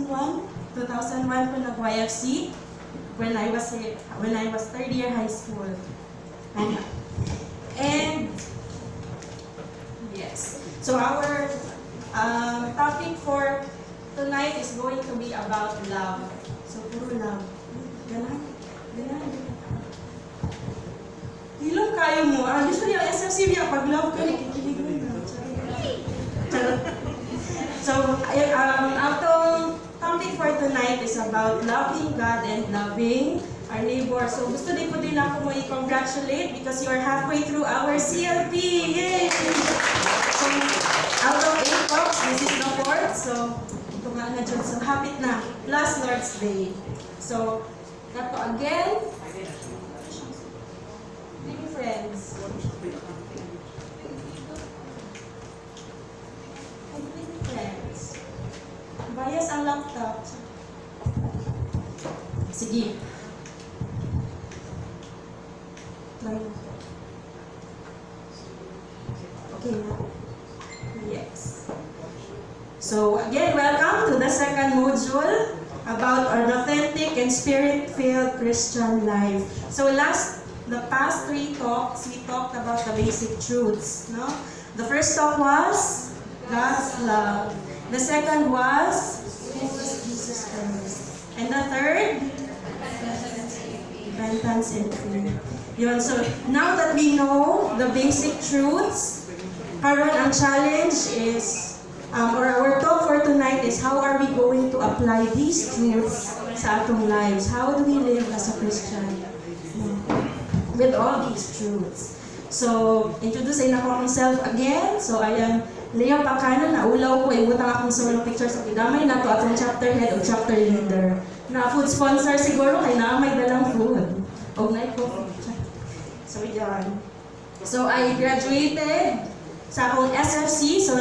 2001 ko nag-YFC when I was third year high school. And yes, so our topic for tonight is going to be about love. So puro love. Ganon. Hilong kayo mo. Usually ang SFC niya, pag love ka, nakikilig mo na. So, atong topic for tonight is about loving God and loving our neighbor. So, gusto din po din ako mo i-congratulate because you are halfway through our CLP. Yay! So, out of 8 talks, this is the 4th. So, ito nga na dyan. So, hapit na. Plus Lord's Day. So, ito again. Baby friends. Friends. Bias ang laptop. Sige. Okay na. Yes. So, again, welcome to the second module about an authentic and spirit-filled Christian life. So, the past 3 talks, we talked about the basic truths. No? The first talk was God's love. The second was Jesus Christ. And the third, repentance and faith. Yun, so now that we know the basic truths, karon ang challenge is, or our talk for tonight is how are we going to apply these truths sa atong lives? How do we live as a Christian with all these truths? So, introduce na ako myself again. So, I am Leo Pacano, naulaw ko, ibutang akong solo picture sa pidamay na to atong chapter head o chapter leader. Na food sponsor siguro, kay na may dalang food. O na coffee. So, yan. So, I graduated sa akong SFC. So,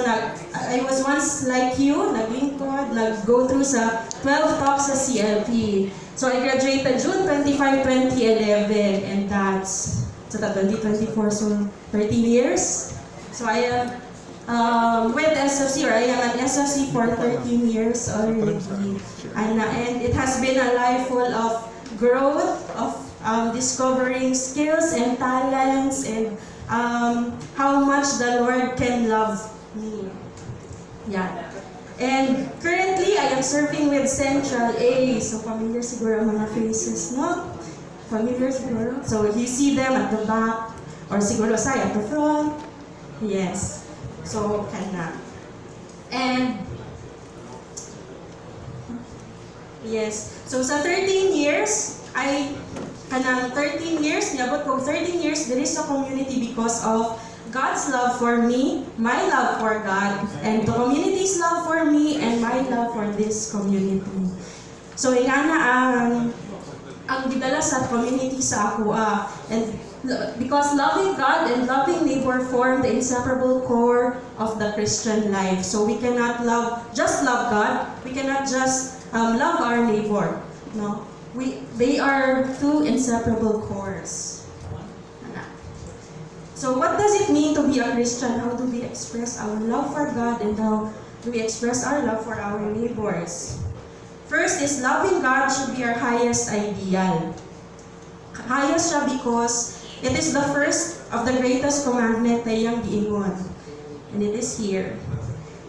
I was once like you, naglingkod, nag-go through sa 12 talks sa CLP. So, I graduated June 25, 2011, and that's 2024, so 13 years. So, I am with SFC, or I am an SFC for 13 years already. And it has been a life full of growth, of discovering skills and talents, and how much the Lord can love me. Yeah. And currently, I am serving with Central A. So, familiar siguro ang mga faces, no? Familiar siguro? So, you see them at the back, or siguro say at the front. Yes. So, kana. And, yes. So, sa 13 years, kanang 13 years, niabot ko 13 years diri sa community because of God's love for me, my love for God, and the community's love for me, and my love for this community. So, ingana ang gidala sa community sa ako, and because loving God and loving neighbor form the inseparable core of the Christian life. So, we cannot just love God, we cannot just love our neighbor. No? They are 2 inseparable cores. So what does it mean to be a Christian? How do we express our love for God, and how do we express our love for our neighbors? First is loving God should be our highest ideal. Highest siya because it is the first of the greatest commandment na iyang giingon. And it is here.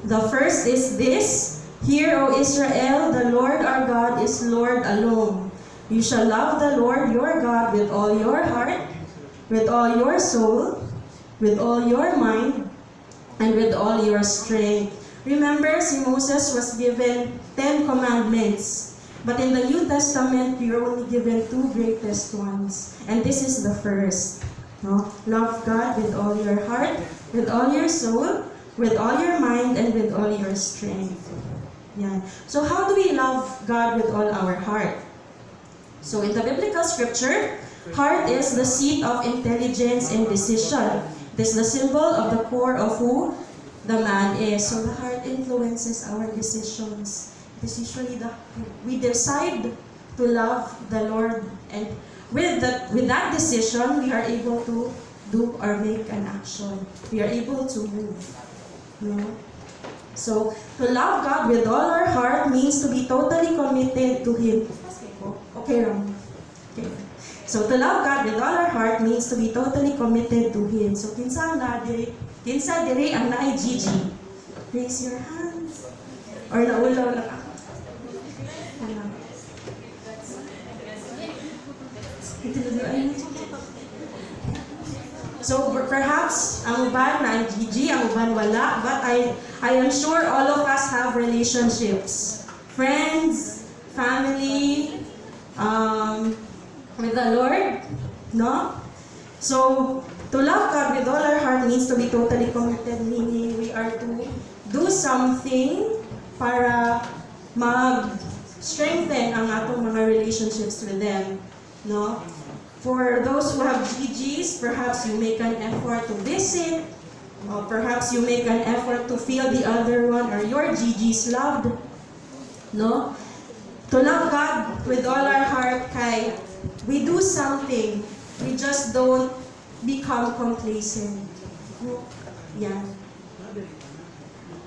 The first is this: Hear, O Israel, the Lord our God is Lord alone. You shall love the Lord your God with all your heart, with all your soul, with all your mind, and with all your strength. Remember, si Moses was given 10 commandments, but in the New Testament, we are only given 2 greatest ones. And this is the first. No? Love God with all your heart, with all your soul, with all your mind, and with all your strength. Yeah. So how do we love God with all our heart? So in the biblical scripture, heart is the seat of intelligence and decision. It is the symbol of the core of who the man is. So the heart influences our decisions. It is usually we decide to love the Lord, and with that decision, we are able to do or make an action. We are able to move. No? So, to love God with all our heart means to be totally committed to Him. Okay, Ram. Okay. So, to love God with all our heart means to be totally committed to Him. So, kinsa diri ang naay Gigi? Raise your hands. Or naulaw na ka. So perhaps ang uban na ang Gigi, ang uban wala, but I am sure all of us have relationships. Friends, family, with the Lord, no? So, to love God with all our heart means to be totally committed, meaning we are to do something para mag-strengthen ang atong mga relationships with them, no? For those who have GGs, perhaps you make an effort to visit, or perhaps you make an effort to feel the other one or your GGs loved, no? To love God with all our heart, kay we do something. We just don't become complacent. Yeah.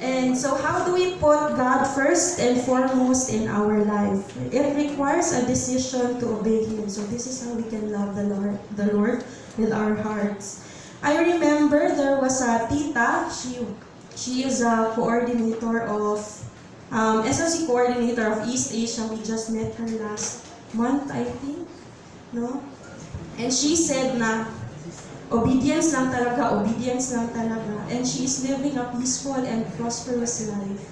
And so how do we put God first and foremost in our life? It requires a decision to obey Him. So this is how we can love the Lord with our hearts. I remember there was a tita. She is a coordinator of SLC coordinator of East Asia. We just met her last month, I think, no? And she said na obedience lang talaga. And she is living a peaceful and prosperous life.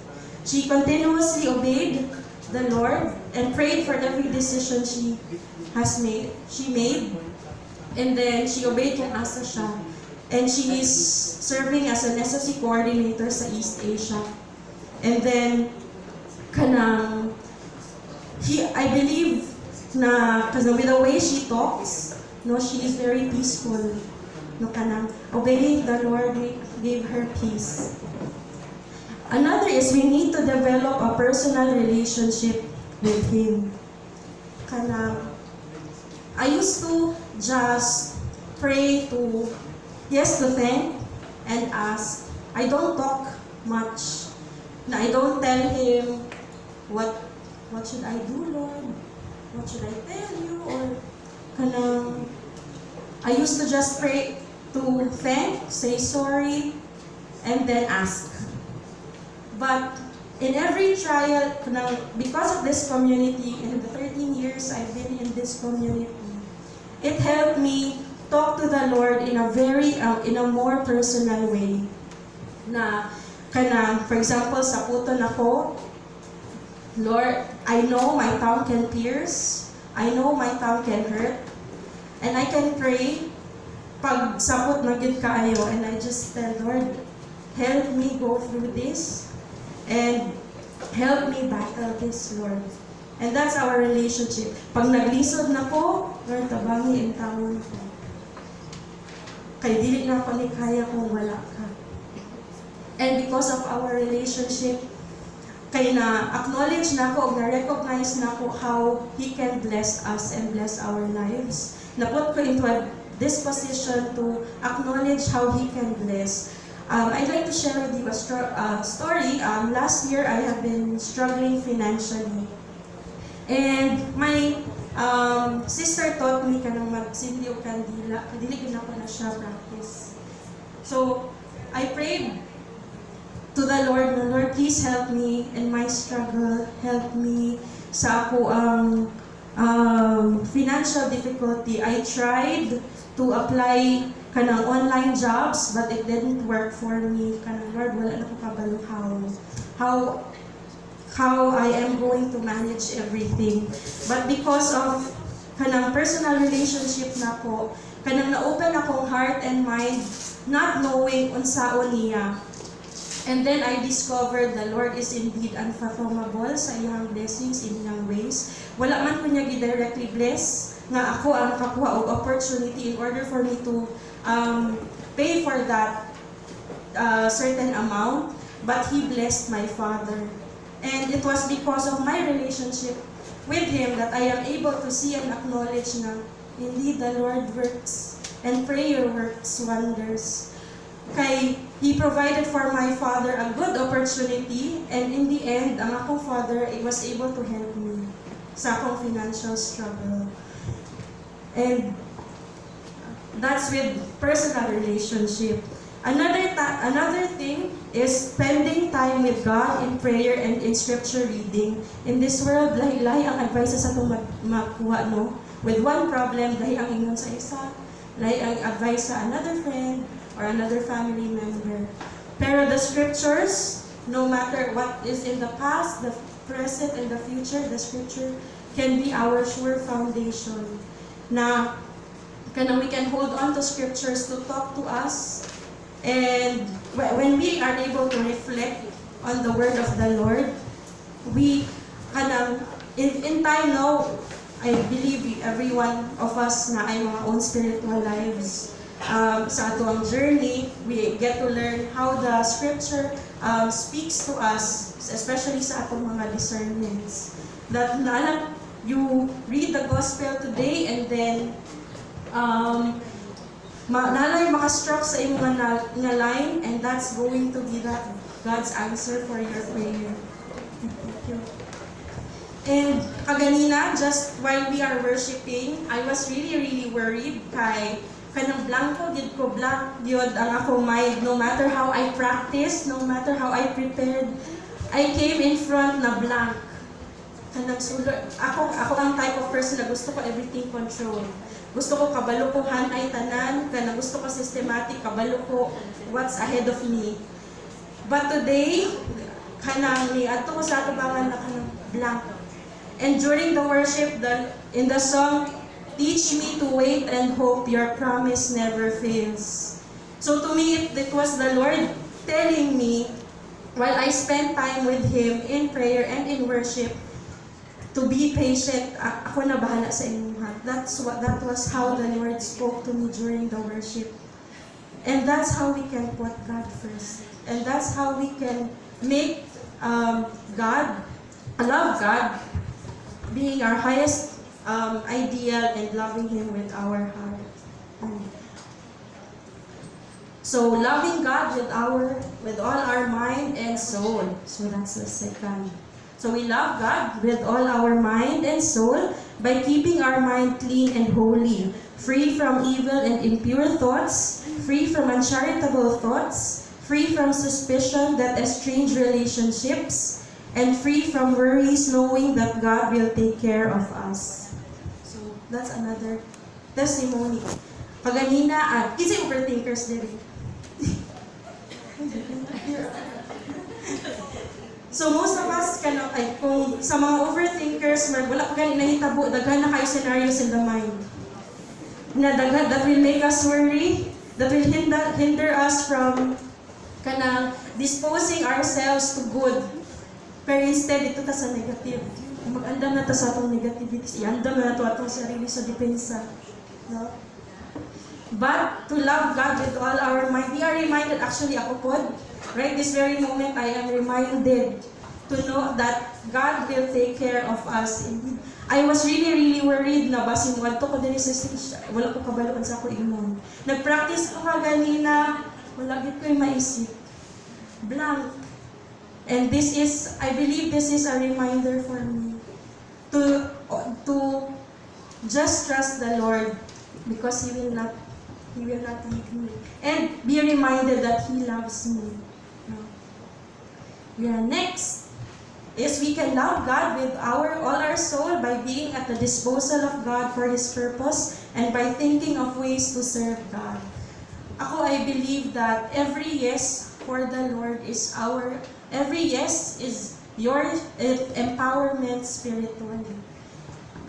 She continuously obeyed the Lord and prayed for every decision she made. And then she obeyed kung asa siya. And she is serving as an SLC coordinator sa East Asia. And then, I believe na, because with the way she talks, no, she is very peaceful. No, obeying the Lord gave her peace. Another is we need to develop a personal relationship with Him. I used to just pray to thank and ask. I don't talk much. I don't tell Him what should I do, Lord? What should I tell you? Or I used to just pray to thank, say sorry, and then ask. But in every trial, because of this community, in the 13 years I've been in this community, it helped me talk to the Lord in a more personal way. Na, for example, sa puton ako, Lord, I know my tongue can pierce, I know my tongue can hurt, and I can pray pag sapot na gid kaayo, and I just tell Lord, help me go through this and help me battle this, Lord. And that's our relationship. Pag naglisod na ko, Lord, tabangi ang tawon ko. Kay dili na ako ni kaya kung wala ka. And because of our relationship, kay na-acknowledge na ko, na-recognize na ko how He can bless us and bless our lives. Naput ko into this position to acknowledge how He can bless. I'd like to share with you a story. Last year, I have been struggling financially. And my sister taught me kanang magsindi og kandila. Dili ko na siya practice. So, I prayed to the Lord, Lord, please help me in my struggle. Help me sa ako financial difficulty. I tried to apply kanang online jobs, but it didn't work for me. Kanang Lord, wala na ko kabalo how I am going to manage everything. But because of kanang personal relationship na ko, kanang na-open akong heart and mind, not knowing unsaon niya. And then I discovered the Lord is indeed unfathomable sa iyang blessings in iyang ways. Wala man ko niya directly bless, nga ako ang kakuha og opportunity in order for me to pay for that certain amount, but He blessed my father. And it was because of my relationship with Him that I am able to see and acknowledge na indeed the Lord works and prayer works wonders. kay He provided for my father a good opportunity, and in the end, ang akong father was able to help me sa akong financial struggle. And that's with personal relationship. Another thing is spending time with God in prayer and in scripture reading. In this world, lahi-lahi ang advice sa itong makuha, no? With one problem, lahi ang ingon sa isa, lahi ang advice sa another friend or another family member. Pero the scriptures, no matter what is in the past, the present, and the future, the scripture can be our sure foundation. Na we can hold on to scriptures to talk to us. And when we are able to reflect on the word of the Lord, we in time now, I believe every one of us na ay mga own spiritual lives. Sa atong journey, we get to learn how the scripture speaks to us, especially sa atong mga discernments. That you read the gospel today and then nalay makastruck sa imong nga line, and that's going to be that God's answer for your prayer. Thank you. And kaganina, just while we are worshiping, I was really worried kay kanang blanco gyud ang akong mind. No matter how I practice, no matter how I prepared, I came in front na blank. Kanang sulod, ako ang type of person na gusto ko everything control. Gusto ko kabalo ko hanay tanan, kanang gusto ko systematic, kabalo ko what's ahead of me. But today, kanang ni ato ko sa atubangan na kanang blank. And during the worship, in the song, teach me to wait and hope, your promise never fails. So to me, it was the Lord telling me, while I spent time with Him in prayer and in worship, to be patient. Ako na bahala sa inyong heart. That was how the Lord spoke to me during the worship. And that's how we can put God first. And that's how we can make love God, being our highest ideal, and loving Him with our heart. So loving God with all our mind and soul. So that's the second. So we love God with all our mind and soul by keeping our mind clean and holy, free from evil and impure thoughts, free from uncharitable thoughts, free from suspicion that estrange relationships, and free from worries, knowing that God will take care of us. So that's another testimony. Paganina, kasi overthinkers din. So most of us kung sa mga overthinkers, wala pa ganit nahitabo, daghan na kayo scenarios in the mind. That will make us worry, that will hinder us from disposing ourselves to good. Pero instead, ito ta sa negative. Mag-andam na ta sa atong negativity. Iandam na to atong sarili sa depensa. No? But to love God with all our mind, we are reminded, actually ako po, right this very moment, I am reminded to know that God will take care of us. I was really worried na basin wadto ko din sa stage, wala ko kabaluan sa ako imong. Nag-practice ko kaganina, wala gid ko maisip. Blank. And I believe this is a reminder for me to just trust the Lord, because He will not leave me. And be reminded that He loves me. Yeah, next is we can love God with all our soul by being at the disposal of God for His purpose and by thinking of ways to serve God. I believe that every yes for the Lord is your empowerment spiritually.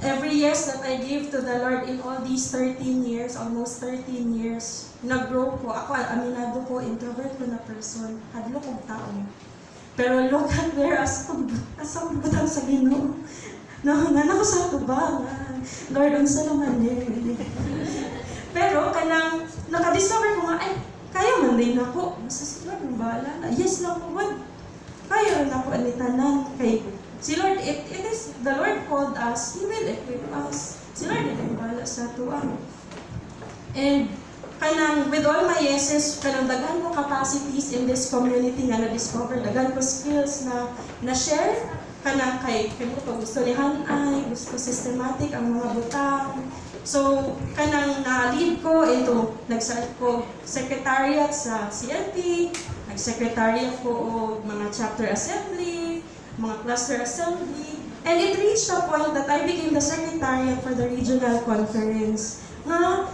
Every yes that I give to the Lord in all these 13 years, almost 13 years, nag-grow ko. Ako, aminado ko, introvert ko na person. Hadlo kong tao. Pero look at where asam butang sa Ginoo. Nanako sa tuba. Lord, unsa naman eh. Pero nakadiscover ko nga, ay, kaya man din ako. Basta si Lord, bahala na. Yes lang po, God. Kaya rin ako anitanan. Kay si Lord, it is, the Lord called us, He will equip us. Si Lord, ito yung bahala sa tuwa. And kanang with all my yeses, kanang daghan ko capacities in this community nga na-discover, daghan ko skills na share, kanang kay pag gusto ni Hanay, gusto systematic ang mga butang. So, kanang na-lead ko into, nag-start ko secretariat sa CLP, nag-secretariat ko o mga chapter assembly, mga cluster assembly, and it reached a point that I became the secretariat for the regional conference.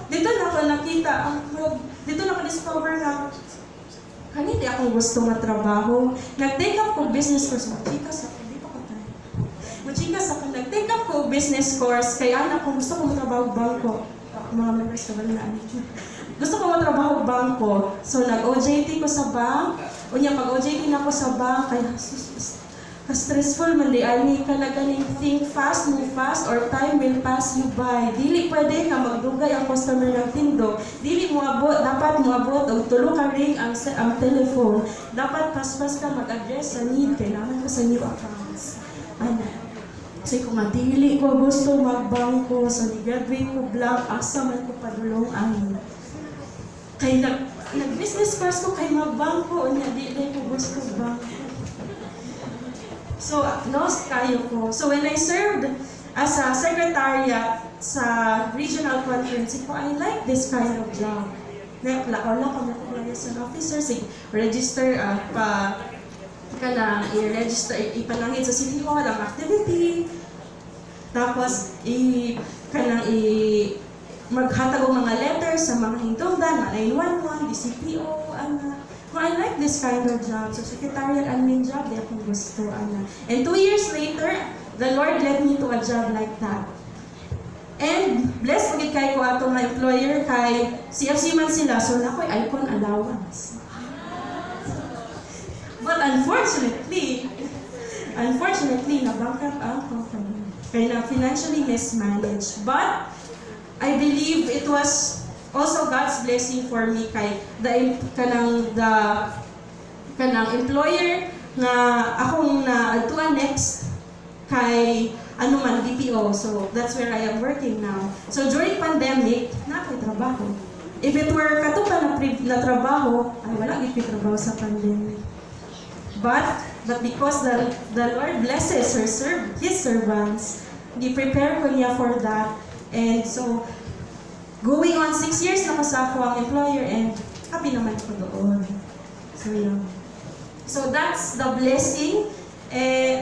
Dito na ako nakita, dito na ako discover na kanina akong gusto matrabaho. Nag-take up ko business course. Mag-chikas ako, di pa ko tayo. Mag-chikas ako, nag-take up ko business course, kaya anak ko gusto ko matrabaho bangko. Mga members na bala na gusto ko matrabaho bangko. So nag-OJT ko sa bank. Unya, pag-OJT na ako sa bank, kaya stressful man di ani ka na ganing think fast, move fast, or time will pass you by. Dili pwede nga magdugay ang customer ng tindo. Dili mo abot, dapat mo abot og tulo ka ring ang telephone. Dapat paspas ka mag-address sa need, kailangan ko sa new accounts. Kasi kung madili ko gusto magbangko, so ni-graduate ko blank, asa man ko padulong ang kay nag-business course ko kay magbangko, unya dili ko gusto bangko. So, lost kayo ko. So, when I served as a secretariat sa regional conference ko, I like this kind of job. Lakaw ko na liaison officer, register, i-register, ipanangit sa City Hall ang activity. Tapos, maghatag ang mga letters sa mga hintungdan, 911, DCPO, I like this kind of job. So, secretariat admin job, di akong gusto. And 2 years later, the Lord led me to a job like that. And blessed pagit kay ko ato nga employer kay CFC man sila, so nakoy icon allowance. But unfortunately, na-bankrupt ang company. Kaya na financially mismanaged. But I believe it was also God's blessing for me kay kanang employer nga akong na-adtuan next kay man BPO. So that's where I am working now. So during pandemic, nakoy trabaho. If it were katupa na trabaho, ay wala gid trabaho sa pandemic. But because the Lord blesses His servants, gi-prepare ko niya for that. And so going on 6 years na ko sa ako ang employer and happy naman ko doon. So, yun. So, that's the blessing.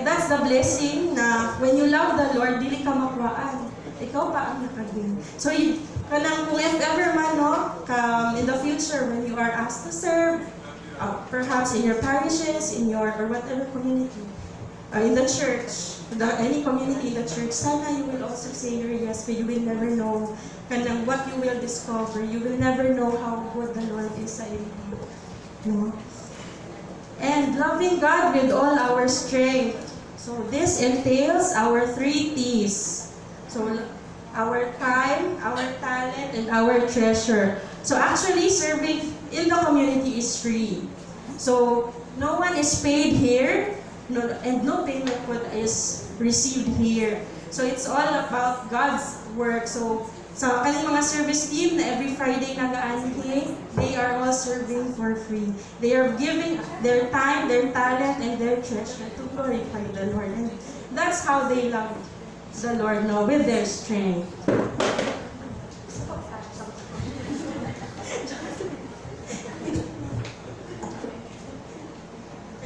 That's the blessing na when you love the Lord, dili ka makwaan. Ikaw pa ang nakagin. So, kung if ever man, in the future, when you are asked to serve, perhaps in your parishes, or whatever community, in the church, any community in the church, sana you will also say your yes, but you will never know what you will discover. You will never know how good the Lord is sa inyo. No? And loving God with all our strength. So this entails our 3 T's. So our time, our talent, and our treasure. So actually, serving in the community is free. So no one is paid here, and no payment is received here. So it's all about God's work. So sa kaning mga service team na every Friday nag-aanhi, they are all serving for free. They are giving their time, their talent, and their treasure to glorify the Lord. And that's how they love the Lord now with their strength.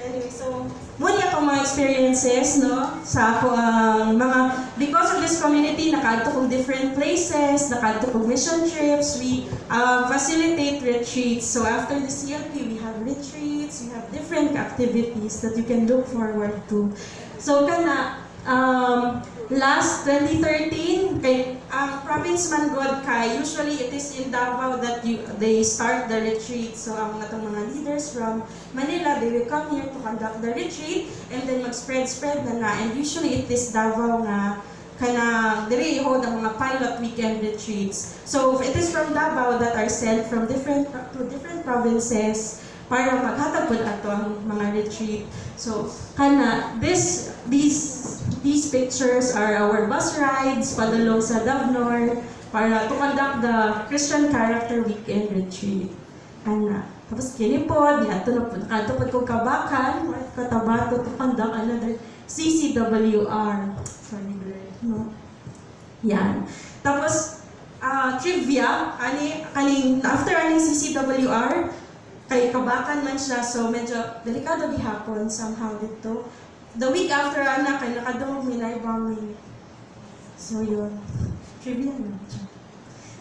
Anyway, so muna akong mga experiences, sa ako because of this community, nakadto kong different places, nakadto kong mission trips, we facilitate retreats. So after the CLP, we have retreats, we have different activities that you can look forward to. So last 2013, ang province man God kay, usually it is in Davao that they start the retreat. So ang mga leaders from Manila, they will come here to conduct the retreat and then mag-spread na. And usually it is Davao nga diri i-hold ang mga pilot weekend retreats. So it is from Davao that are sent from different provinces para maghatag pud ato ang mga retreat. So these pictures are our bus rides padulong sa Davnor. para to conduct the Christian Character Weekend Retreat. Tapos kinipod, nakatupad ko kabakan, katabato to conduct another CCWR. Sorry, no? Yan. Tapos, trivia, after aning CCWR, kay kabakan man siya, so medyo delikado gihapon somehow dito. The week after, kay nakadungog minay bombing. So yun, trivia na siya.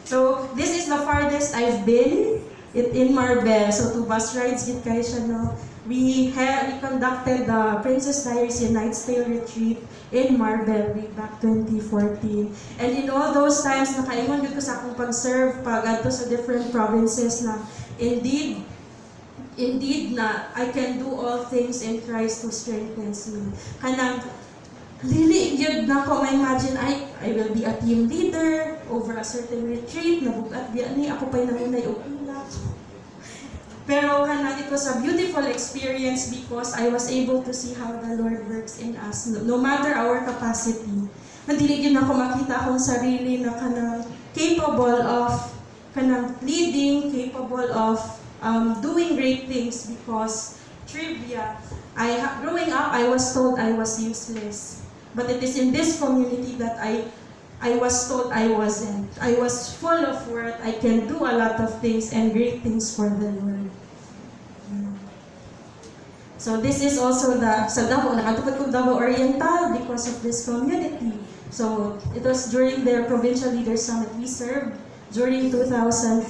So, this is the farthest I've been in Marbel. So, 2 bus rides yun kayo siya, no? We conducted the Princess Diaries United Stay Retreat in Marbel way back 2014. And in all those times, nakaingon dito sa akong pag-serve, pag-adto sa different provinces na indeed na I can do all things in Christ who strengthens me. Kanang dili gyud na ko ma-imagine I will be a team leader over a certain retreat, nabugat biya ni ako pa'y nangunay og ila. Pero kanang it was a beautiful experience because I was able to see how the Lord works in us no matter our capacity. Dili gyud na ko makita akong sarili na kanang capable of kanang leading, capable of doing great things because trivia, growing up I was told I was useless. But it is in this community that I was told I wasn't. I was full of worth. I can do a lot of things and great things for the Lord. So this is also sa Davao, nakatupad ko Davao Oriental because of this community. So it was during their Provincial Leaders Summit we served during 2015.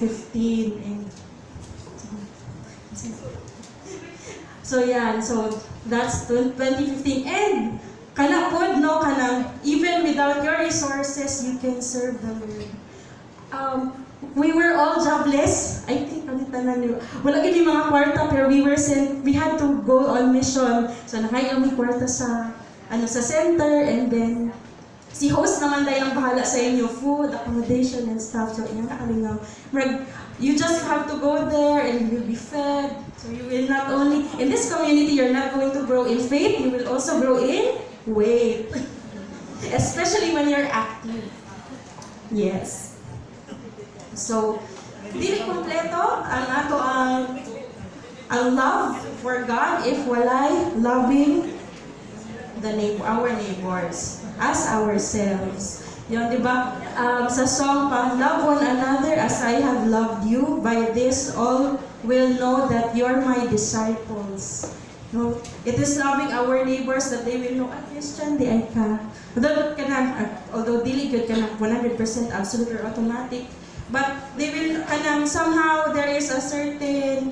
So yeah, so that's 2015. And kanapod, no, even without your resources, you can serve the Lord. We were all jobless. I think, wala gini mga kwarta, pero we had to go on mission. So, nakaya may kwarta sa center, and then, si host naman dahil ang bahala sa inyo, food, accommodation, and stuff. So, yan nakalingaw. You just have to go there, and you will be fed. So, you will not only, in this community, you're not going to grow in faith, you will also grow in weight. Especially when you're active. Yes. So, dili kompleto ang love for God if walay loving our neighbors as ourselves. Yun, di ba? Sa song pa, love one another as I have loved you. By this, all will know that you're my disciples. No, it is loving our neighbors that they will know, Christian, di ay ka. Although dili good ka na 100% absolute or automatic, but they will, somehow there is a certain,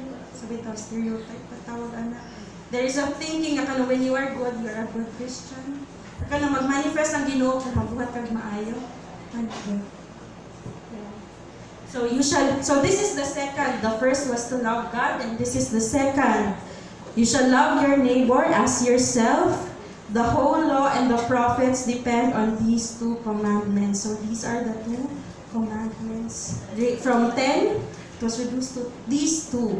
stereotype, there is a thinking na when you are good, you are a good Christian. Mag-manifest ang Ginoo kung mabuhat kag maayo. So this is the second. The first was to love God, and this is the second. You shall love your neighbor as yourself. The whole law and the prophets depend on these 2 commandments. So these are the 2 commandments. From 10, it was reduced to these 2.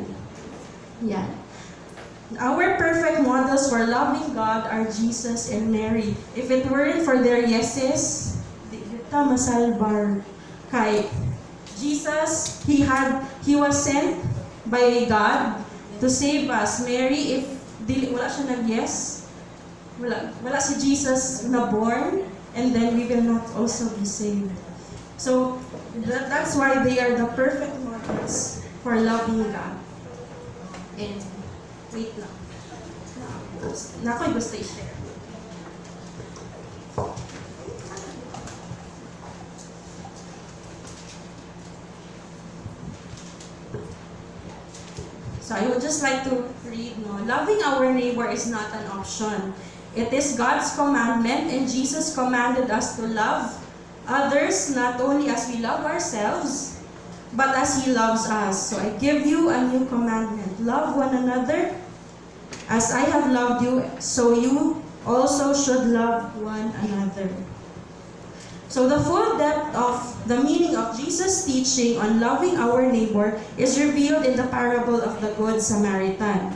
Yeah. Our perfect models for loving God are Jesus and Mary. If it weren't for their yeses, di kita masalbar. Kay Jesus, he was sent by God to save us. Mary, if wala siya nag-yes, wala si Jesus na born, and then we will not also be saved. So, that's why they are the perfect models for loving God. And, wait lang. Nako'y gusto i-share. So I would just like to read, loving our neighbor is not an option. It is God's commandment, and Jesus commanded us to love others not only as we love ourselves, but as He loves us. So I give you a new commandment. Love one another as I have loved you, so you also should love one another. So the full depth of the meaning of Jesus' teaching on loving our neighbor is revealed in the parable of the Good Samaritan.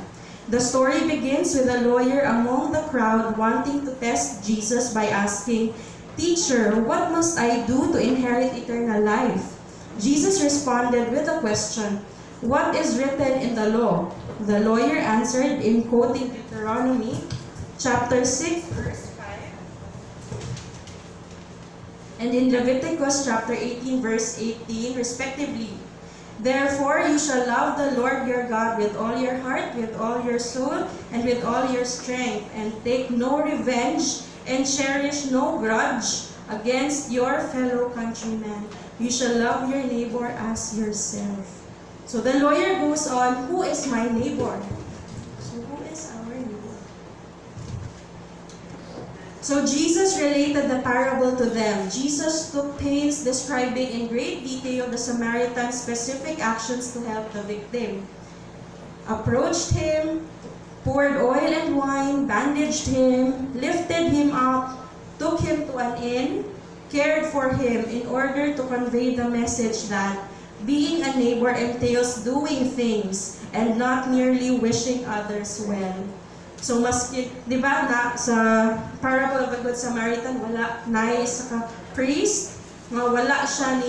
The story begins with a lawyer among the crowd wanting to test Jesus by asking, "Teacher, what must I do to inherit eternal life?" Jesus responded with a question, "What is written in the law?" The lawyer answered in quoting Deuteronomy chapter 6, verse 5, and in Leviticus chapter 18, verse 18, respectively. "Therefore you shall love the Lord your God with all your heart, with all your soul, and with all your strength, and take no revenge, and cherish no grudge against your fellow countrymen. You shall love your neighbor as yourself." So the lawyer goes on, who is my neighbor? So who is our neighbor? So Jesus related the parable to them. Jesus took pains describing in great detail the Samaritan's specific actions to help the victim. Approached him, poured oil and wine, bandaged him, lifted him up, took him to an inn, cared for him in order to convey the message that being a neighbor entails doing things and not merely wishing others well. So maski, di ba, sa parable of the Good Samaritan, wala na isa priest, nga wala siya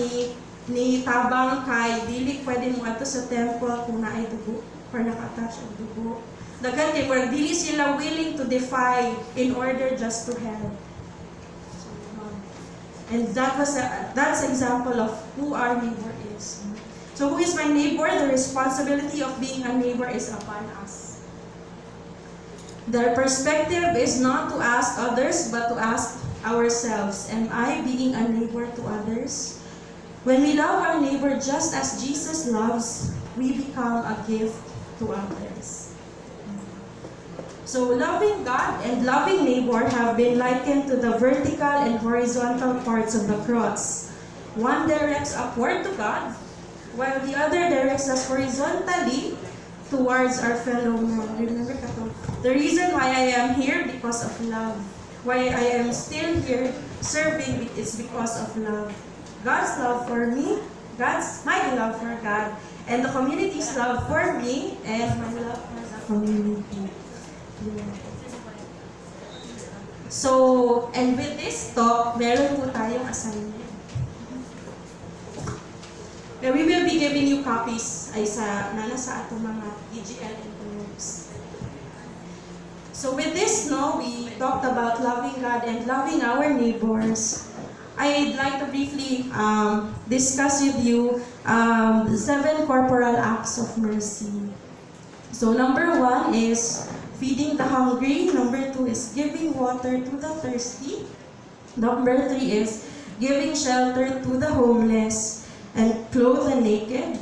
ni tabang kay dili pwede mo ato sa temple kung naay dugo or nakatouch ang dugo. Dagan kay wala dili sila willing to defy in order just to help. And that's example of who our neighbor is. So who is my neighbor? The responsibility of being a neighbor is upon us. Their perspective is not to ask others, but to ask ourselves, am I being a neighbor to others? When we love our neighbor just as Jesus loves, we become a gift to others. So loving God and loving neighbor have been likened to the vertical and horizontal parts of the cross. One directs upward to God, while the other directs us horizontally towards our fellow man. Remember kato? The reason why I am here because of love. Why I am still here serving is because of love. God's love for me, my love for God, and the community's love for me, and my love for the community. So, and with this talk, meron po tayong assignment. We will be giving you copies ay nasa atong mga DGL envelopes. So with this, we talked about loving God and loving our neighbors. I'd like to briefly discuss with you the 7 corporal acts of mercy. So number 1 is feeding the hungry. Number 2 is giving water to the thirsty. Number 3 is giving shelter to the homeless and clothe the naked,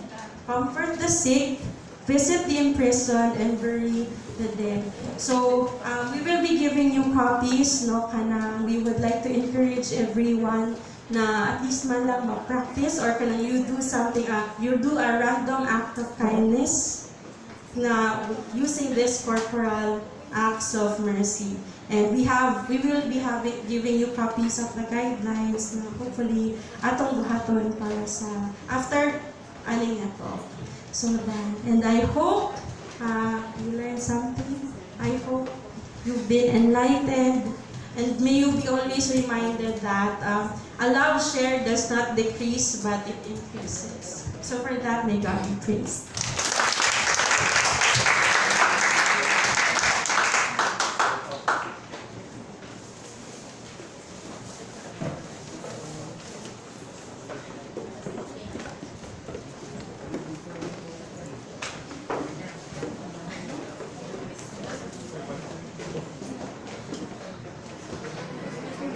comfort the sick, visit the imprisoned, and bury the dead. So we will be giving you copies, we would like to encourage everyone na at least man lang ma-practice or kanang you do something, you do a random act of kindness na using this corporal acts of mercy. And we will be giving you copies of the guidelines na hopefully atong buhaton para sa after aning ato. So that, and I hope you learned something. I hope you've been enlightened, and may you be always reminded that a love shared does not decrease but it increases. So for that, may God be praised.